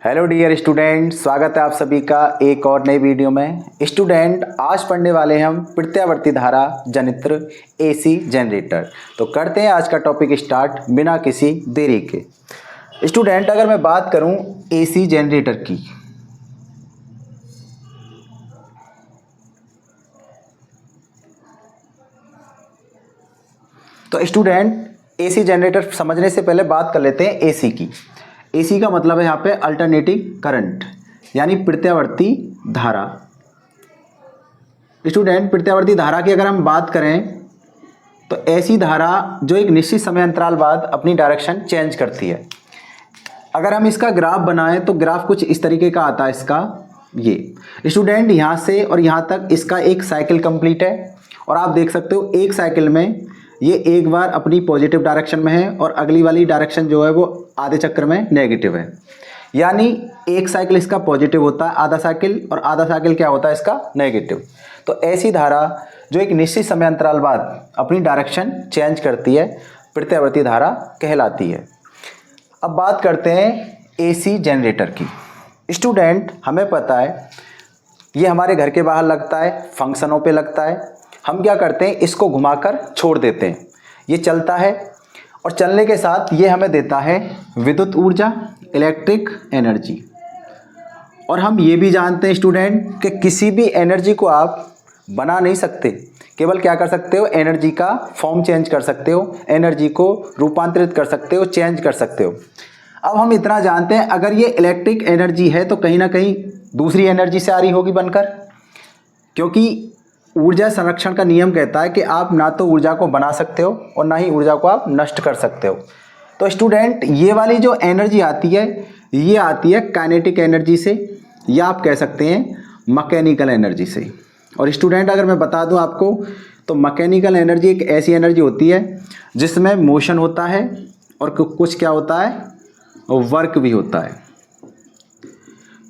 Hello dear student, स्वागत है आप सभी का एक और नई वीडियो में। स्टूडेंट, आज पढ़ने वाले हम प्रत्यावर्ती धारा जनित्र एसी जनरेटर। तो करते हैं आज का टॉपिक स्टार्ट बिना किसी देरी के। स्टूडेंट, अगर मैं बात करूं एसी जनरेटर की, तो स्टूडेंट एसी जनरेटर समझने से पहले बात कर लेते हैं एसी की। एसी का मतलब है यहाँ पे अल्टरनेटिंग करंट, यानी प्रत्यावर्ती धारा। स्टूडेंट, प्रत्यावर्ती धारा की अगर हम बात करें तो ऐसी धारा जो एक निश्चित समय अंतराल बाद अपनी डायरेक्शन चेंज करती है। अगर हम इसका ग्राफ बनाएं तो ग्राफ कुछ इस तरीके का आता है इसका। ये स्टूडेंट, यहाँ से और यहाँ तक इसका एक साइकिल कंप्लीट है, और आप देख सकते हो एक साइकिल में ये एक बार अपनी पॉजिटिव डायरेक्शन में है और अगली वाली डायरेक्शन जो है वो आधे चक्र में नेगेटिव है। यानी एक साइकिल इसका पॉजिटिव होता है आधा साइकिल, और आधा साइकिल क्या होता है इसका नेगेटिव। तो ऐसी धारा जो एक निश्चित समय अंतराल बाद अपनी डायरेक्शन चेंज करती है प्रत्यावर्ती धारा कहलाती है। अब बात करते हैं एसी जनरेटर की। स्टूडेंट, हमें पता है ये हमारे घर के बाहर लगता है, फंक्शनों पे लगता है। हम क्या करते हैं, इसको घुमाकर छोड़ देते हैं, ये चलता है और चलने के साथ ये हमें देता है विद्युत ऊर्जा, इलेक्ट्रिक एनर्जी। और हम ये भी जानते हैं स्टूडेंट कि किसी भी एनर्जी को आप बना नहीं सकते, केवल क्या कर सकते हो, एनर्जी का फॉर्म चेंज कर सकते हो, एनर्जी को रूपांतरित कर सकते हो, चेंज कर सकते हो। अब हम इतना जानते हैं, अगर ये इलेक्ट्रिक एनर्जी है तो कहीं ना कहीं दूसरी एनर्जी से आ रही होगी बनकर, क्योंकि ऊर्जा संरक्षण का नियम कहता है कि आप ना तो ऊर्जा को बना सकते हो और ना ही ऊर्जा को आप नष्ट कर सकते हो। तो स्टूडेंट, ये वाली जो एनर्जी आती है ये आती है काइनेटिक एनर्जी से, या आप कह सकते हैं मैकेनिकल एनर्जी से। और स्टूडेंट, अगर मैं बता दूं आपको तो मैकेनिकल एनर्जी एक ऐसी एनर्जी होती है जिसमें मोशन होता है और कुछ क्या होता है, वर्क भी होता है।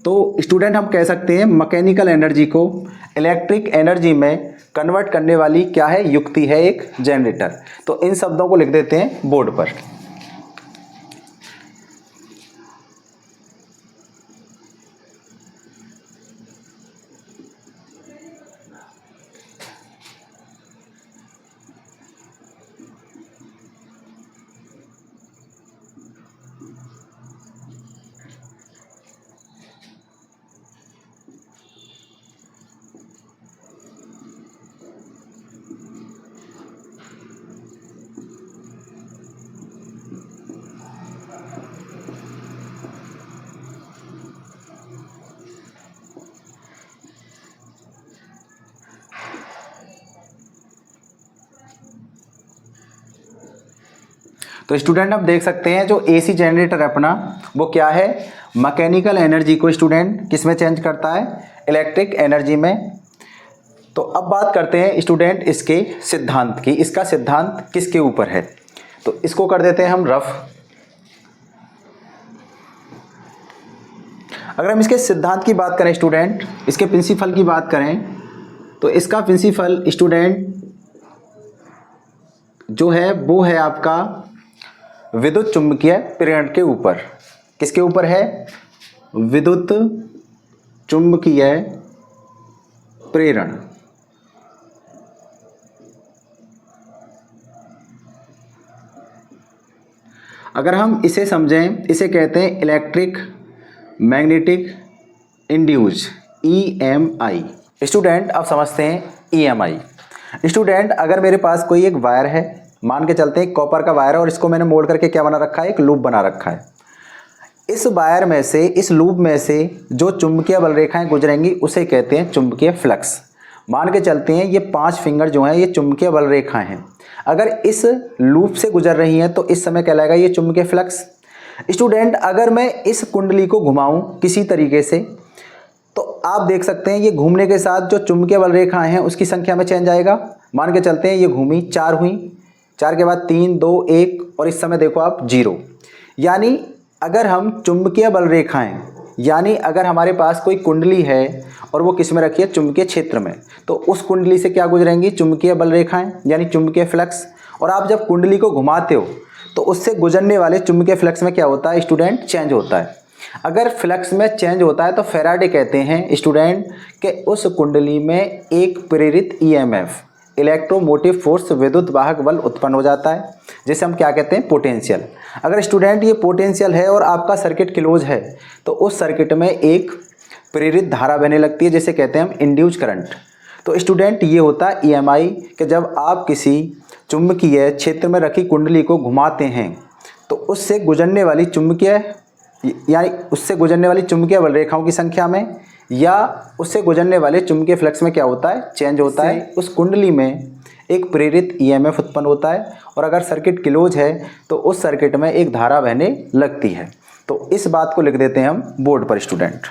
तो स्टूडेंट, हम कह सकते हैं मैकेनिकल एनर्जी को इलेक्ट्रिक एनर्जी में कन्वर्ट करने वाली क्या है, युक्ति है एक जनरेटर। तो इन शब्दों को लिख देते हैं बोर्ड पर। तो स्टूडेंट, आप देख सकते हैं जो एसी जनरेटर है अपना, वो क्या है, मैकेनिकल एनर्जी को स्टूडेंट किस में चेंज करता है, इलेक्ट्रिक एनर्जी में। तो अब बात करते हैं स्टूडेंट इसके सिद्धांत की। इसका सिद्धांत किसके ऊपर है, तो इसको कर देते हैं हम रफ। अगर हम इसके सिद्धांत की बात करें स्टूडेंट, इसके प्रिंसिपल की बात करें, तो इसका प्रिंसिपल स्टूडेंट जो है वो है आपका विद्युत चुंबकीय प्रेरण के ऊपर। किसके ऊपर है, विद्युत चुंबकीय प्रेरण। अगर हम इसे समझें, इसे कहते हैं electric magnetic induce, EMI। Student, आप समझते हैं EMI। स्टूडेंट, अगर मेरे पास कोई एक वायर है, मान के चलते हैं कॉपर का वायर है, और इसको मैंने मोड़ करके क्या बना रखा है, एक लूप बना रखा है। इस वायर में से, इस लूप में से जो चुंबकीय बल रेखाएं गुजरेंगी उसे कहते हैं चुंबकीय फ्लक्स। मान के चलते हैं ये 5 फिंगर जो हैं ये चुंबकीय बल रेखाएं हैं। अगर इस लूप से गुजर रही हैं तो इस समय कहलाएगा ये चुंबकीय फ्लक्स। स्टूडेंट, अगर मैं इस कुंडली को घुमाऊं किसी तरीके से, तो आप देख सकते हैं ये घूमने के साथ जो चुंबकीय बल रेखाएं हैं उसकी संख्या में चेंज आएगा। मान के चलते हैं ये घूमी, 4 हुई, 4 के बाद 3, 2, 1, और इस समय देखो आप 0। यानी अगर हम चुंबकीय बल रेखाएं, यानी अगर हमारे पास कोई कुंडली है और वो किस में रखी है, चुंबकीय क्षेत्र में, तो उस कुंडली से क्या गुजरेंगी, चुंबकीय बल रेखाएं यानी चुंबकीय फ्लक्स। और आप जब कुंडली को घुमाते हो तो उससे गुजरने वाले चुंबकीय फ्लक्स में क्या होता है स्टूडेंट, चेंज होता है। अगर फ्लक्स में चेंज होता है तो फैराडे कहते हैं स्टूडेंट कि उस कुंडली में एक प्रेरित ईएमएफ इलेक्ट्रोमोटिव फोर्स विद्युत वाहक बल उत्पन्न हो जाता है, जिसे हम क्या कहते हैं, पोटेंशियल। अगर स्टूडेंट ये पोटेंशियल है और आपका सर्किट क्लोज है तो उस सर्किट में एक प्रेरित धारा बहने लगती है, जिसे कहते हैं हम इंड्यूस करंट। तो स्टूडेंट ये होता है ईएमआई कि जब आप किसी चुंबकीय क्षेत्र में रखी कुंडली को घुमाते हैं तो उससे गुजरने वाली चुंबकीय बल रेखाओं की संख्या में या उससे गुजरने वाले चुंबकीय फ्लक्स में क्या होता है, चेंज होता है। उस कुंडली में एक प्रेरित ईएमएफ उत्पन्न होता है और अगर सर्किट क्लोज है तो उस सर्किट में एक धारा बहने लगती है। तो इस बात को लिख देते हैं हम बोर्ड पर स्टूडेंट।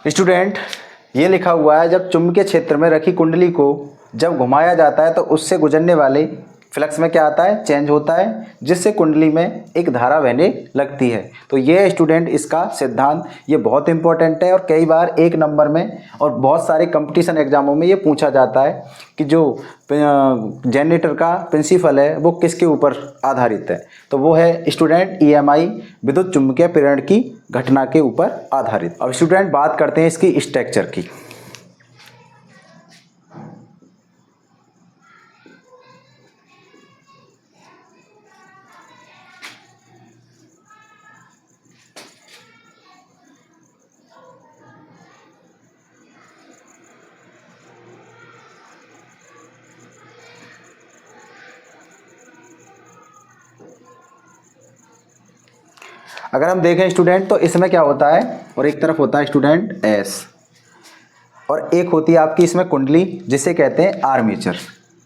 स्टूडेंट ये लिखा हुआ है जब चुंबकीय क्षेत्र में रखी कुंडली को जब घुमाया जाता है तो उससे गुजरने वाले फ्लक्स में क्या आता है, चेंज होता है, जिससे कुंडली में एक धारा बहने लगती है। तो ये स्टूडेंट इसका सिद्धांत ये बहुत इंपॉर्टेंट है और कई बार एक नंबर में और बहुत सारे कंपटीशन एग्जामों में ये पूछा जाता है कि जो जनरेटर का प्रिंसिपल है वो किसके ऊपर आधारित है। तो वो है स्टूडेंट ईएमआई, विद्युत चुंबकीय प्रेरण की घटना के ऊपर आधारित। अब स्टूडेंट बात करते हैं इसकी स्ट्रक्चर की। अगर हम देखें स्टूडेंट तो इसमें क्या होता है, और एक तरफ होता है स्टूडेंट एस और एक होती है आपकी इसमें कुंडली जिसे कहते हैं आर्मेचर।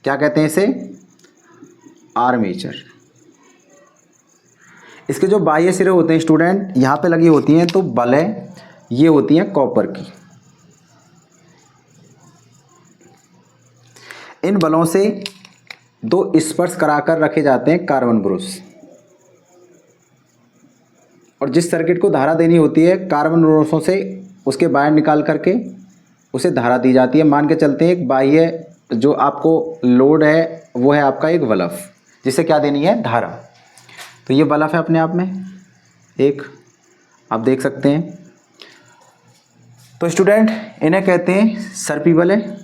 क्या कहते हैं इसे, आर्मेचर। इसके जो बाह्य सिरे होते हैं स्टूडेंट यहाँ पे लगी होती हैं तो बल है, ये होती हैं कॉपर की। इन बलों से दो स्पर्श कराकर रखे जाते हैं कार्बन ब्रश, और जिस सर्किट को धारा देनी होती है कार्बन ब्रशों से उसके बाहर निकाल करके उसे धारा दी जाती है। मान के चलते हैं एक बाह्य जो आपको लोड है वो है आपका एक बल्ब, जिसे क्या देनी है, धारा। तो ये बल्ब है अपने आप में एक, आप देख सकते हैं। तो स्टूडेंट इन्हें कहते हैं सर्पिबल है।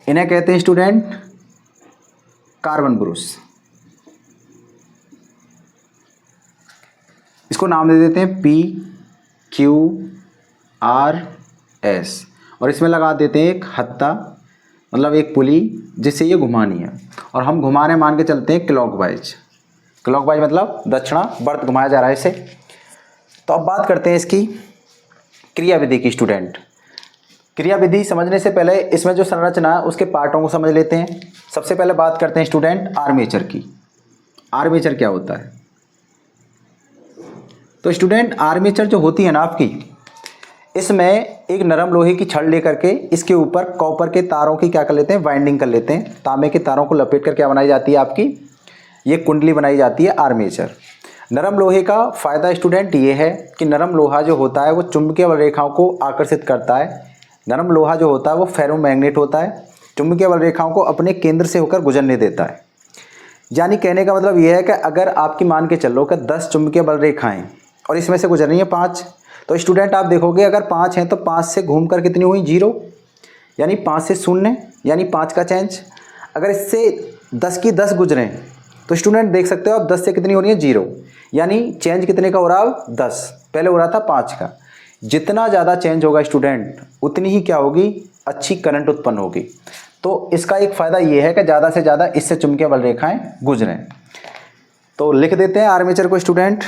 इन्हें कहते हैं स्टूडेंट कार्बन ब्रश। इसको नाम दे देते हैं पी क्यू आर एस, और इसमें लगा देते हैं एक हत्ता, मतलब एक पुली जिससे ये घुमानी है, और हम घुमाने मान के चलते हैं क्लॉकवाइज। क्लॉकवाइज मतलब दक्षिणावर्त घुमाया जा रहा है इसे। तो अब बात करते हैं इसकी क्रियाविधि की स्टूडेंट। क्रियाविधि समझने से पहले इसमें जो संरचना है उसके पार्टों को समझ लेते हैं। सबसे पहले बात करते हैं स्टूडेंट आर्मेचर की। आर्मेचर क्या होता है, तो स्टूडेंट आर्मेचर जो होती है ना आपकी, इसमें एक नरम लोहे की छड़ लेकर के इसके ऊपर कॉपर के तारों की क्या कर लेते हैं, वाइंडिंग कर लेते हैं। तांबे के तारों को लपेट कर क्या बनाई जाती है, आपकी ये कुंडली बनाई जाती है, आर्मेचर। नरम लोहे का फ़ायदा स्टूडेंट ये है कि नरम लोहा जो होता है वो चुंबकीय बल रेखाओं को आकर्षित करता है। नरम लोहा जो होता है वो फेरोमैग्नेट होता है, चुंबकीय बल रेखाओं को अपने केंद्र से होकर गुजरने देता है। यानी कहने का मतलब ये है कि अगर आपकी मान के चलो कि 10 चुंबकीय बल रेखाएं और इसमें से गुजर रही हैं 5, तो स्टूडेंट आप देखोगे अगर 5 हैं तो 5 से घूम कर कितनी हुई, 0, यानी 5 से 0, यानी 5 का चेंज। अगर इससे 10 की 10 गुजरें तो स्टूडेंट देख सकते हो आप 10 से कितनी हो रही है, 0, यानी चेंज कितने का हो रहा है, 10, पहले हो रहा था 5 का। जितना ज़्यादा चेंज होगा स्टूडेंट उतनी ही क्या होगी, अच्छी करंट उत्पन्न होगी। तो इसका एक फ़ायदा ये है कि ज़्यादा से ज़्यादा इससे चुंबकीय बल रेखाएं गुजरें। तो लिख देते हैं आर्मेचर को स्टूडेंट।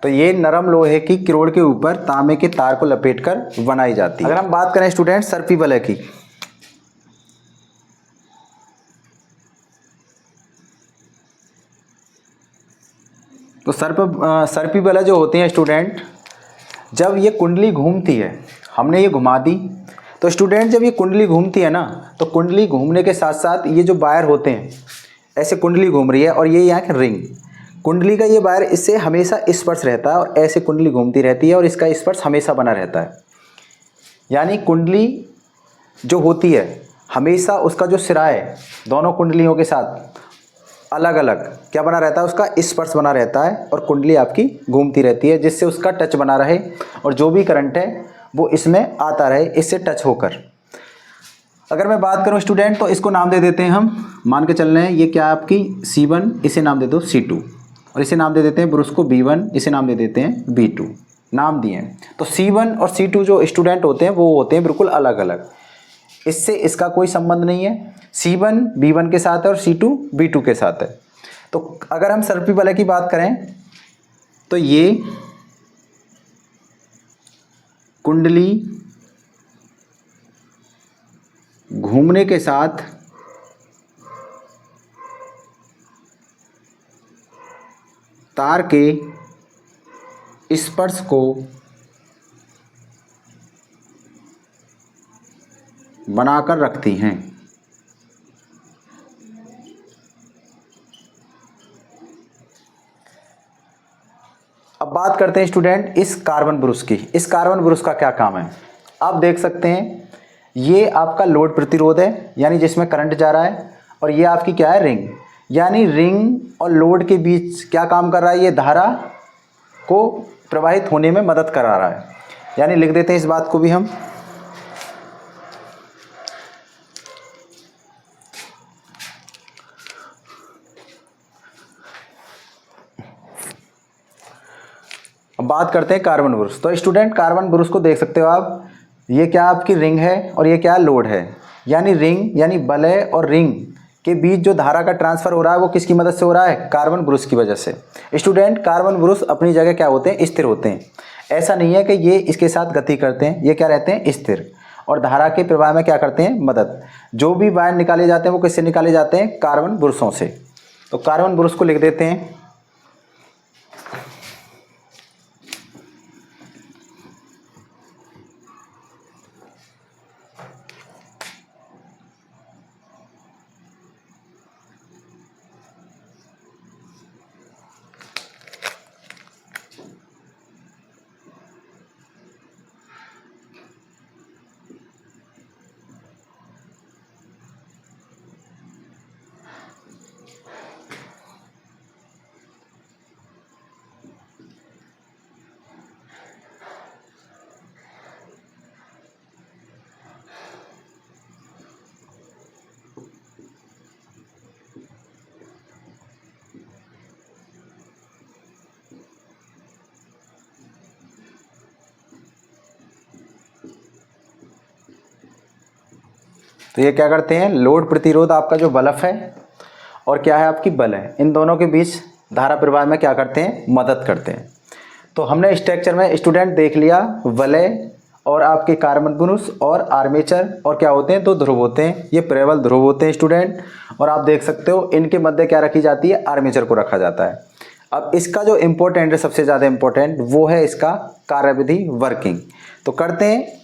तो ये नरम लोहे की किरोड़ के ऊपर तांबे के तार को लपेटकर बनाई जाती है। अगर हम बात करें स्टूडेंट सर्पी वलय की, तो सर्पी वलय जो होती हैं स्टूडेंट, जब ये कुंडली घूमती है, हमने ये घुमा दी, तो स्टूडेंट जब ये कुंडली घूमती है ना, तो कुंडली घूमने के साथ साथ ये जो वायर होते हैं, ऐसे कुंडली घूम रही है और ये यहाँ की रिंग, कुंडली का ये वायर इससे हमेशा स्पर्श रहता है और ऐसे कुंडली घूमती रहती है और इसका स्पर्श हमेशा बना रहता है। यानी कुंडली जो होती है हमेशा उसका जो सिरा है दोनों कुंडलियों के साथ अलग अलग क्या बना रहता है, उसका स्पर्श बना रहता है और कुंडली आपकी घूमती रहती है, जिससे उसका टच बना रहे और जो भी करंट है वो इसमें आता रहे इससे टच होकर। अगर मैं बात करूं स्टूडेंट तो इसको नाम दे देते हैं हम, मान के चल रहे हैं ये क्या आपकी C1, इसे नाम दे दो C2 और इसे नाम दे देते हैं ब्रुश को B1, इसे नाम दे देते हैं B2, नाम दिए हैं। तो C1 और C2 जो स्टूडेंट होते हैं वो होते हैं बिल्कुल अलग अलग, इससे इसका कोई संबंध नहीं है। C1 B1 के साथ है और C2 B2 के साथ है। तो अगर हम सर्पी वलय की बात करें तो ये कुंडली घूमने के साथ तार के स्पर्श को बनाकर रखती हैं। अब बात करते हैं स्टूडेंट इस कार्बन ब्रुश की। इस कार्बन ब्रुश का क्या काम है, आप देख सकते हैं ये आपका लोड प्रतिरोध है, यानी जिसमें करंट जा रहा है, और ये आपकी क्या है, रिंग, यानी रिंग और लोड के बीच क्या काम कर रहा है, ये धारा को प्रवाहित होने में मदद करा रहा है। यानी लिख देते हैं इस बात को भी हम। अब बात करते हैं कार्बन ब्रुश। तो स्टूडेंट कार्बन ब्रुश को देख सकते हो आप, ये क्या आपकी रिंग है और ये क्या लोड है, यानी रिंग यानी वलय और रिंग के बीच जो धारा का ट्रांसफर हो रहा है वो किसकी मदद से हो रहा है, कार्बन ब्रुश की वजह से। स्टूडेंट कार्बन ब्रुश अपनी जगह क्या होते हैं, स्थिर होते हैं। ऐसा नहीं है कि ये इसके साथ गति करते हैं, ये क्या रहते हैं, स्थिर, और धारा के प्रवाह में क्या करते हैं, मदद। जो भी वायर निकाले जाते हैं वो किससे निकाले जाते हैं, कार्बन ब्रुशों से। तो कार्बन ब्रुश को लिख देते हैं। तो ये क्या करते हैं, लोड प्रतिरोध आपका जो बल्ब है और क्या है आपकी बल है, इन दोनों के बीच धारा प्रवाह में क्या करते हैं, मदद करते हैं। तो हमने स्ट्रक्चर में स्टूडेंट देख लिया वलय और आपके कार्बन पुरुष और आर्मेचर और क्या होते हैं, दो ध्रुव होते हैं, ये प्रबल ध्रुव होते हैं स्टूडेंट। और आप देख सकते हो इनके मध्य क्या रखी जाती है, आर्मेचर को रखा जाता है। अब इसका जो इम्पोर्टेंट है, सबसे ज़्यादा इम्पोर्टेंट वो है इसका कार्यविधि वर्किंग। तो करते हैं।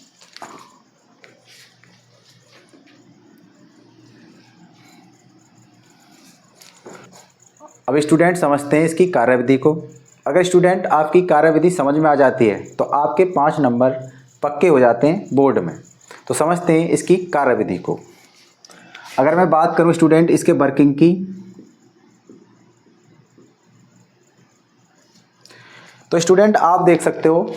अब स्टूडेंट समझते हैं इसकी कार्यविधि को। अगर स्टूडेंट आपकी कार्यविधि समझ में आ जाती है तो आपके 5 नंबर पक्के हो जाते हैं बोर्ड में। तो समझते हैं इसकी कार्यविधि को। अगर मैं बात करूं स्टूडेंट इसके वर्किंग की, तो स्टूडेंट आप देख सकते हो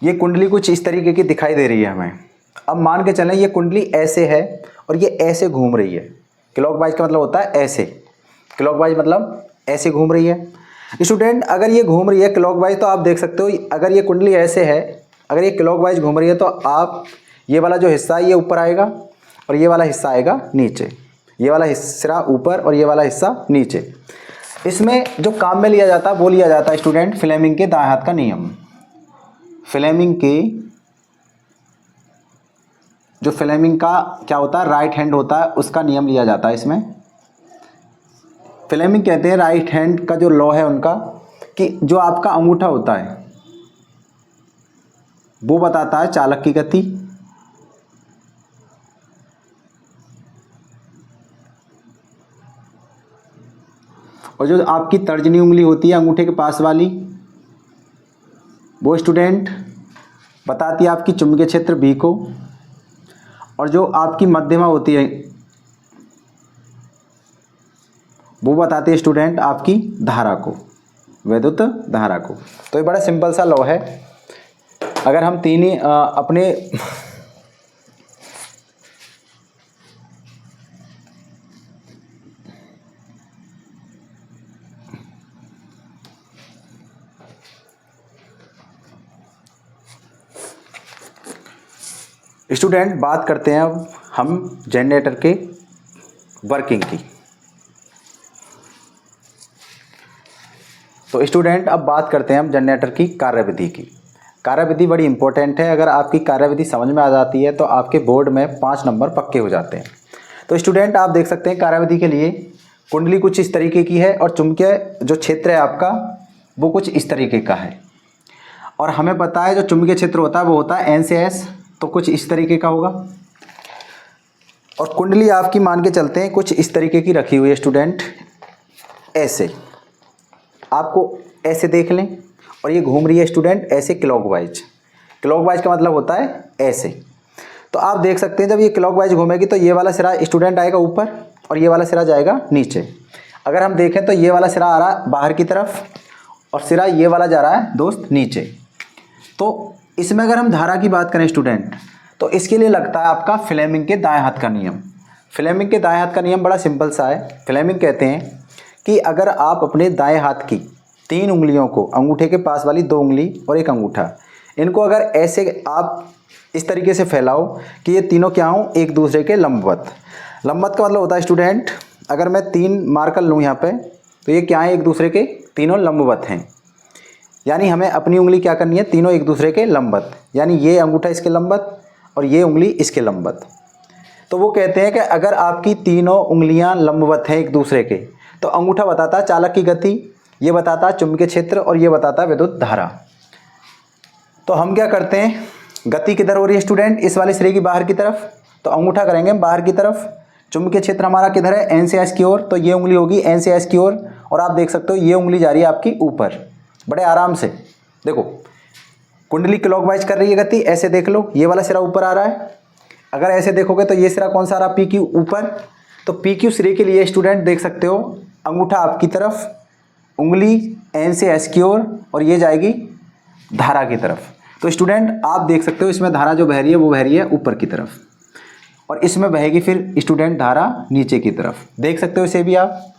ये कुंडली कुछ इस तरीके की दिखाई दे रही है हमें। अब मान के चलें ये कुंडली ऐसे है और ये ऐसे घूम रही है। क्लॉकवाइज का मतलब होता है ऐसे, क्लॉकवाइज मतलब ऐसे घूम रही है। स्टूडेंट अगर ये घूम रही है क्लॉकवाइज तो आप देख सकते हो अगर ये कुंडली ऐसे है, अगर ये क्लॉकवाइज घूम रही है तो आप ये वाला जो हिस्सा है ये ऊपर आएगा और ये वाला हिस्सा आएगा नीचे, ये वाला हिस्सा ऊपर और ये वाला हिस्सा नीचे। इसमें जो काम में लिया जाता है वो लिया जाता है स्टूडेंट फ्लेमिंग के दाएं हाथ का नियम। फ्लेमिंग का क्या होता है, राइट हैंड होता है, उसका नियम लिया जाता है इसमें। फ्लेमिंग कहते हैं राइट हैंड का जो लॉ है उनका, कि जो आपका अंगूठा होता है वो बताता है चालक की गति, और जो आपकी तर्जनी उंगली होती है अंगूठे के पास वाली वो स्टूडेंट बताती है आपकी चुंबकीय क्षेत्र बी को, और जो आपकी मध्यमा होती है वो बताती है स्टूडेंट आपकी धारा को, वैद्युत धारा को। तो ये बड़ा सिंपल सा लॉ है। अगर हम तीन ही अपने स्टूडेंट बात करते हैं अब हम जनरेटर के वर्किंग की। तो स्टूडेंट अब बात करते हैं हम जनरेटर की कार्यविधि की। कार्यविधि बड़ी इंपॉर्टेंट है। अगर आपकी कार्यविधि समझ में आ जाती है तो आपके बोर्ड में 5 नंबर पक्के हो जाते हैं। तो स्टूडेंट आप देख सकते हैं कार्यविधि के लिए कुंडली कुछ इस तरीके की है और चुंबकीय जो क्षेत्र है आपका वो कुछ इस तरीके का है, और हमें पता है जो चुंबकीय क्षेत्र होता है वो होता है N से S, तो कुछ इस तरीके का होगा। और कुंडली आपकी मान के चलते हैं कुछ इस तरीके की रखी हुई है स्टूडेंट, ऐसे आपको ऐसे देख लें, और ये घूम रही है स्टूडेंट ऐसे क्लॉकवाइज। क्लॉकवाइज का मतलब होता है ऐसे। तो आप देख सकते हैं जब ये क्लॉकवाइज घूमेगी तो ये वाला सिरा स्टूडेंट आएगा ऊपर और ये वाला सिरा जाएगा नीचे। अगर हम देखें तो ये वाला सिरा आ रहा है बाहर की तरफ और सिरा ये वाला जा रहा है दोस्त नीचे। तो इसमें अगर हम धारा की बात करें स्टूडेंट तो इसके लिए लगता है आपका फ्लेमिंग के दाएं हाथ का नियम। फ्लेमिंग के दाएं हाथ का नियम बड़ा सिंपल सा है। फ्लेमिंग कहते हैं कि अगर आप अपने दाएं हाथ की 3 उंगलियों को, अंगूठे के पास वाली 2 उंगली और एक अंगूठा, इनको अगर ऐसे आप इस तरीके से फैलाओ कि ये तीनों क्या हों, एक दूसरे के लंबवत। लंबवत का मतलब होता है स्टूडेंट अगर मैं 3 मार्कर लूँ यहाँ पे तो ये क्या है, एक दूसरे के तीनों लंबवत हैं। यानी हमें अपनी उंगली क्या करनी है, तीनों एक दूसरे के लंबवत, यानी ये अंगूठा इसके लंबवत और ये उंगली इसके लंबवत। तो वो कहते हैं कि अगर आपकी तीनों उंगलियां लंबवत हैं एक दूसरे के तो अंगूठा बताता है चालक की गति, ये बताता है चुंबकीय क्षेत्र और ये बताता है विद्युत धारा। तो हम क्या करते हैं, गति किधर हो रही है स्टूडेंट, इस वाले सिरे की बाहर की तरफ, तो अंगूठा करेंगे बाहर की तरफ। चुंबकीय क्षेत्र हमारा किधर है, N से S की ओर, तो ये उंगली होगी N से S की ओर, और आप देख सकते हो ये उंगली जा रही है आपकी ऊपर बड़े आराम से। देखो कुंडली क्लॉकवाइज कर रही है गति, ऐसे देख लो ये वाला सिरा ऊपर आ रहा है। अगर ऐसे देखोगे तो ये सिरा कौन सा आ रहा है, PQ ऊपर। तो PQ सिरे के लिए स्टूडेंट देख सकते हो अंगूठा आपकी तरफ, उंगली N से S की ओर और ये जाएगी धारा की तरफ। तो स्टूडेंट आप देख सकते हो इसमें धारा जो बह रही है वो बह रही है ऊपर की तरफ, और इसमें बहेगी फिर स्टूडेंट धारा नीचे की तरफ। देख सकते हो इसे भी आप,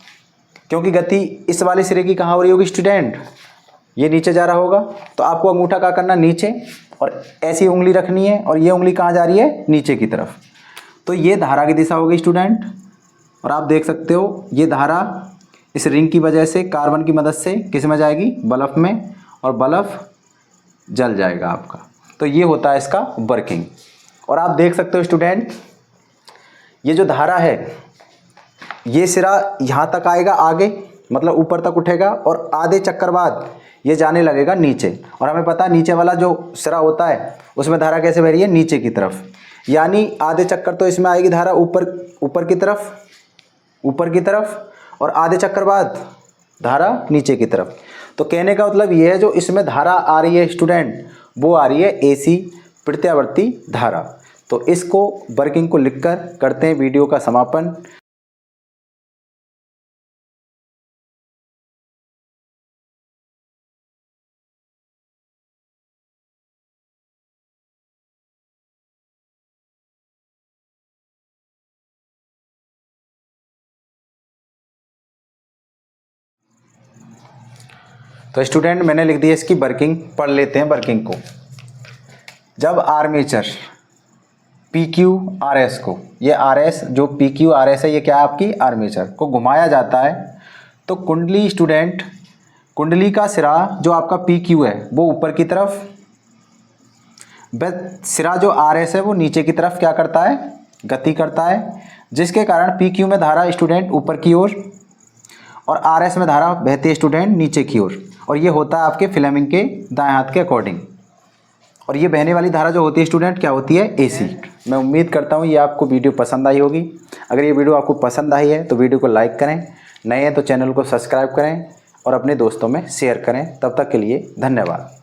क्योंकि गति इस वाले सिरे की कहाँ हो रही होगी स्टूडेंट, ये नीचे जा रहा होगा। तो आपको अंगूठा क्या करना, नीचे, और ऐसी उंगली रखनी है और ये उंगली कहाँ जा रही है, नीचे की तरफ। तो ये धारा की दिशा होगी स्टूडेंट। और आप देख सकते हो ये धारा इस रिंग की वजह से कार्बन की मदद से किस में जाएगी, बल्ब में, और बल्ब जल जाएगा आपका। तो ये होता है इसका वर्किंग। और आप देख सकते हो स्टूडेंट, ये जो धारा है ये सिरा यहाँ तक आएगा आगे, मतलब ऊपर तक उठेगा, और आधे चक्कर बाद ये जाने लगेगा नीचे। और हमें पता है नीचे वाला जो सिरा होता है उसमें धारा कैसे बह रही है, नीचे की तरफ। यानी आधे चक्कर तो इसमें आएगी धारा ऊपर की तरफ, और आधे चक्कर बाद धारा नीचे की तरफ। तो कहने का मतलब ये है, जो इसमें धारा आ रही है स्टूडेंट वो आ रही है AC प्रत्यावर्ती धारा। तो इसको वर्किंग को लिखकर करते हैं वीडियो का समापन। तो स्टूडेंट मैंने लिख दिया इसकी वर्किंग, पढ़ लेते हैं वर्किंग को। जब आर्मेचर PQRS को, ये RS जो PQRS है ये क्या है आपकी आर्मेचर को घुमाया जाता है, तो कुंडली स्टूडेंट, कुंडली का सिरा जो आपका PQ है वो ऊपर की तरफ, सिरा जो RS है वो नीचे की तरफ क्या करता है, गति करता है, जिसके कारण PQ में धारा स्टूडेंट ऊपर की ओर और RS में धारा बहती है स्टूडेंट नीचे की ओर। और ये होता है आपके फ्लेमिंग के दाएं हाथ के अकॉर्डिंग। और ये बहने वाली धारा जो होती है स्टूडेंट क्या होती है, AC। मैं उम्मीद करता हूँ ये आपको वीडियो पसंद आई होगी। अगर ये वीडियो आपको पसंद आई है तो वीडियो को लाइक करें, नए हैं तो चैनल को सब्सक्राइब करें और अपने दोस्तों में शेयर करें। तब तक के लिए धन्यवाद।